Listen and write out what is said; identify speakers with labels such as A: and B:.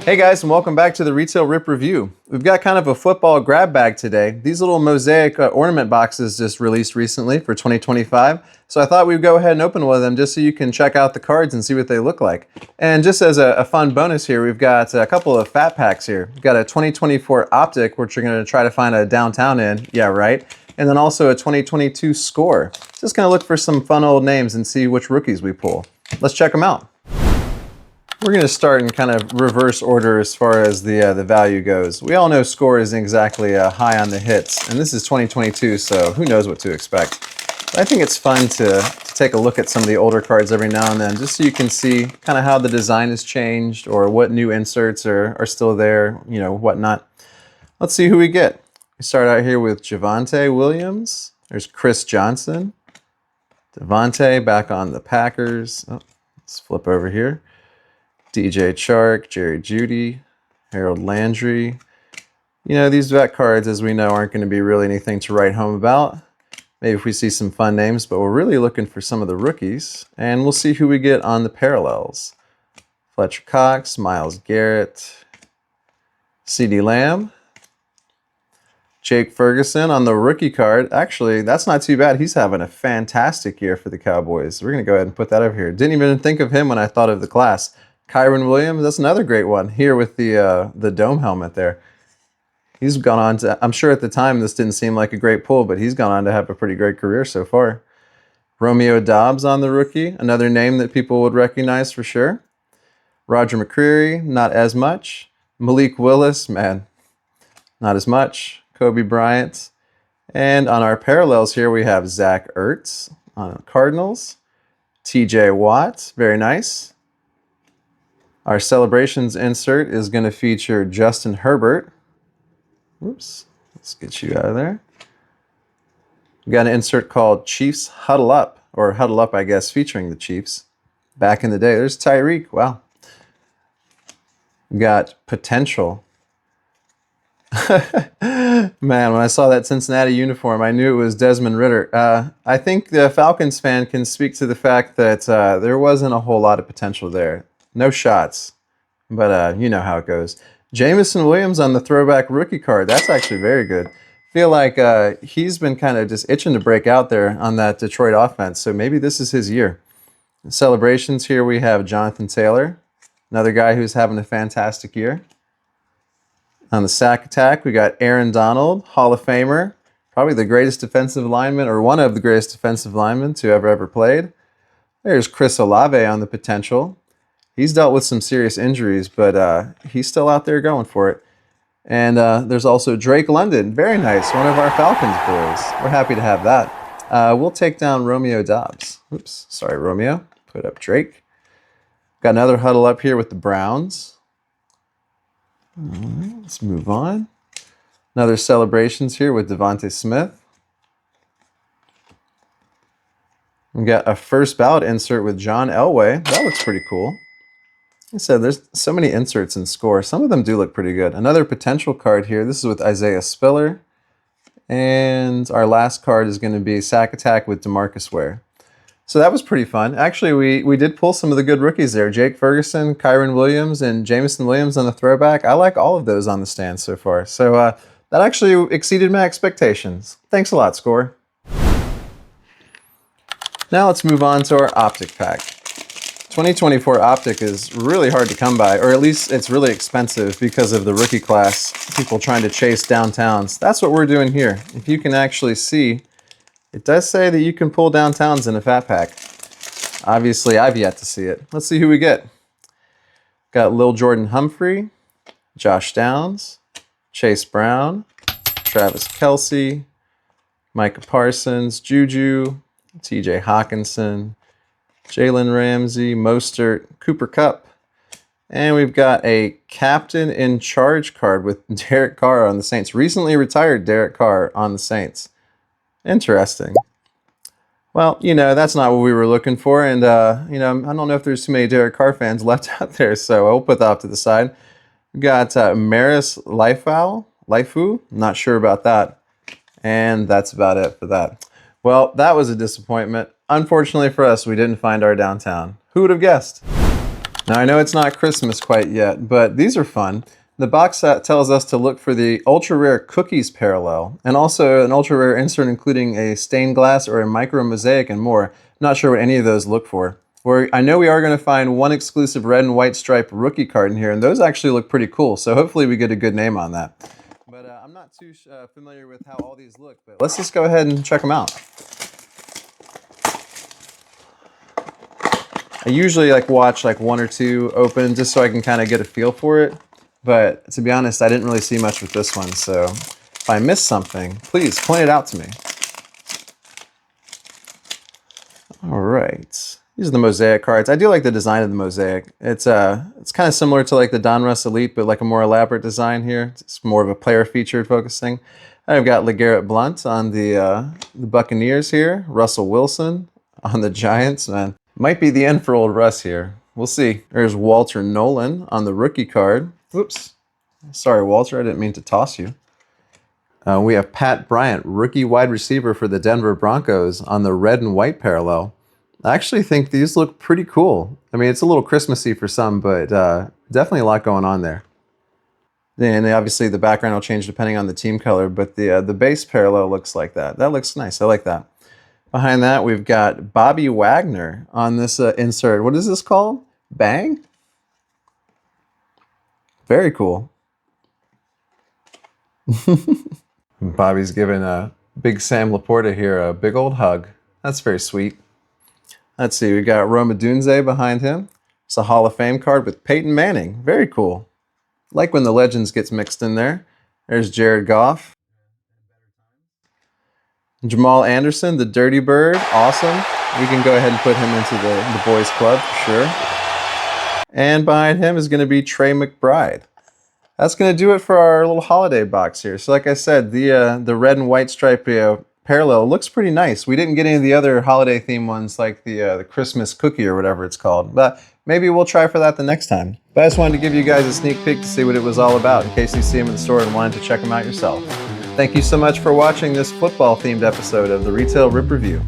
A: Hey guys, and welcome back to the Retail Rip Review. We've got kind of a football grab bag today. These little Mosiac Ornament Boxes just released recently for 2025. So I thought we'd go ahead and open one of them just so you can check out the cards and see what they look like. And just as a fun bonus here, we've got a couple of fat packs here. We've got a 2024 Optic, which you're going to try to find a downtown in. Yeah, right. And then also a 2022 Score. Just going to look for some fun old names and see which rookies we pull. Let's check them out. We're going to start in kind of reverse order as far as the value goes. We all know Score isn't exactly high on the hits, and this is 2022, so who knows what to expect. But I think it's fun to take a look at some of the older cards every now and then, just so you can see kind of how the design has changed or what new inserts are still there, you know, whatnot. Let's see who we get. We start out here with Javonte Williams. There's Chris Johnson. Devontae back on the Packers. Oh, let's flip over here. DJ Chark, Jerry Jeudy, Harold Landry. You know, these vet cards, as we know, aren't going to be really anything to write home about. Maybe if we see some fun names, but we're really looking for some of the rookies. And we'll see who we get on the parallels. Fletcher Cox, Myles Garrett, CeeDee Lamb, Jake Ferguson on the rookie card. Actually, that's not too bad. He's having a fantastic year for the Cowboys. We're going to go ahead and put that over here. Didn't even think of him when I thought of the class. Kyron Williams, that's another great one here with the dome helmet there. He's gone on to, I'm sure at the time this didn't seem like a great pull, but he's gone on to have a pretty great career so far. Romeo Doubs on the rookie, another name that people would recognize for sure. Roger McCreary, not as much. Malik Willis, man, not as much. Kobe Bryant. And on our parallels here, we have Zach Ertz on Cardinals. TJ Watt, very nice. Our celebrations insert is going to feature Justin Herbert. Oops, let's get you out of there. We've got an insert called Chiefs Huddle Up, or Huddle Up, I guess, featuring the Chiefs. Back in the day, there's Tyreek, wow. We've got Potential. Man, when I saw that Cincinnati uniform, I knew it was Desmond Ridder. I think the Falcons fan can speak to the fact that there wasn't a whole lot of potential there. No shots, but you know how it goes. Jameson Williams on the throwback rookie card. That's actually very good. Feel like he's been kind of just itching to break out there on that Detroit offense, so maybe this is his year. In celebrations here we have Jonathan Taylor, another guy who's having a fantastic year. On the sack attack, we got Aaron Donald, Hall of Famer, probably the greatest defensive lineman, or one of the greatest defensive linemen to ever played. There's Chris Olave on the potential. He's dealt with some serious injuries, but he's still out there going for it. And there's also Drake London. Very nice. One of our Falcons boys. We're happy to have that. We'll take down Romeo Doubs. Oops. Sorry, Romeo. Put up Drake. Got another huddle up here with the Browns. All right, let's move on. Another celebrations here with Devontae Smith. We got a first ballot insert with John Elway. That looks pretty cool. Like I said, there's so many inserts in Score. Some of them do look pretty good. Another potential card here. This is with Isaiah Spiller. And our last card is going to be Sack Attack with DeMarcus Ware. So that was pretty fun. Actually, we did pull some of the good rookies there. Jake Ferguson, Kyron Williams, and Jameson Williams on the throwback. I like all of those on the stand so far. So that actually exceeded my expectations. Thanks a lot, Score. Now let's move on to our Optic pack. 2024 Optic is really hard to come by, or at least it's really expensive because of the rookie class, people trying to chase downtowns. That's what we're doing here. If you can actually see, it does say that you can pull downtowns in a fat pack. Obviously, I've yet to see it. Let's see who we get. Got Lil Jordan Humphrey, Josh Downs, Chase Brown, Travis Kelce, Micah Parsons, Juju, TJ Hawkinson, Jalen Ramsey, Mostert, Cooper Kupp. And we've got a captain in charge card with Derek Carr on the Saints. Recently retired Derek Carr on the Saints. Interesting. Well, you know, that's not what we were looking for. And, you know, I don't know if there's too many Derek Carr fans left out there, so I'll put that off to the side. We've got Maris Lifu. Not sure about that. And that's about it for that. Well, that was a disappointment. Unfortunately for us, we didn't find our downtown. Who would have guessed? Now I know it's not Christmas quite yet, but these are fun. The box set tells us to look for the ultra rare cookies parallel, and also an ultra rare insert including a stained glass or a micro mosaic and more. Not sure what any of those look for. I know we are going to find one exclusive red and white stripe rookie card in here, and those actually look pretty cool, so hopefully we get a good name on that. But I'm not too familiar with how all these look, but let's just go ahead and check them out. I usually watch one or two open just so I can kind of get a feel for it. But to be honest, I didn't really see much with this one, so if I missed something, please point it out to me. All right, these are the Mosiac cards. I do like the design of the Mosiac. It's kind of similar to the Donruss Elite, but a more elaborate design here. It's more of a player featured focusing. I've got LeGarrette Blount on the Buccaneers here. Russell Wilson on the Giants, man. Might be the end for old Russ here. We'll see. There's Walter Nolan on the rookie card. Oops. Sorry, Walter. I didn't mean to toss you. We have Pat Bryant, rookie wide receiver for the Denver Broncos on the red and white parallel. I actually think these look pretty cool. I mean, it's a little Christmassy for some, but definitely a lot going on there. And obviously the background will change depending on the team color, but the base parallel looks like that. That looks nice. I like that. Behind that, we've got Bobby Wagner on this insert. What is this called? Bang? Very cool. Bobby's giving Big Sam Laporta here a big old hug. That's very sweet. Let's see, we got Rome Odunze behind him. It's a Hall of Fame card with Peyton Manning. Very cool. Like when the Legends gets mixed in there. There's Jared Goff. Jamal Anderson, the Dirty Bird. Awesome. We can go ahead and put him into the boys club for sure. And behind him is going to be Trey McBride. That's going to do it for our little holiday box here. So like I said, the red and white stripe parallel looks pretty nice. We didn't get any of the other holiday theme ones like the Christmas cookie or whatever it's called. But maybe we'll try for that the next time. But I just wanted to give you guys a sneak peek to see what it was all about in case you see them in the store and wanted to check them out yourself. Thank you so much for watching this football themed episode of the Retail Rip Review.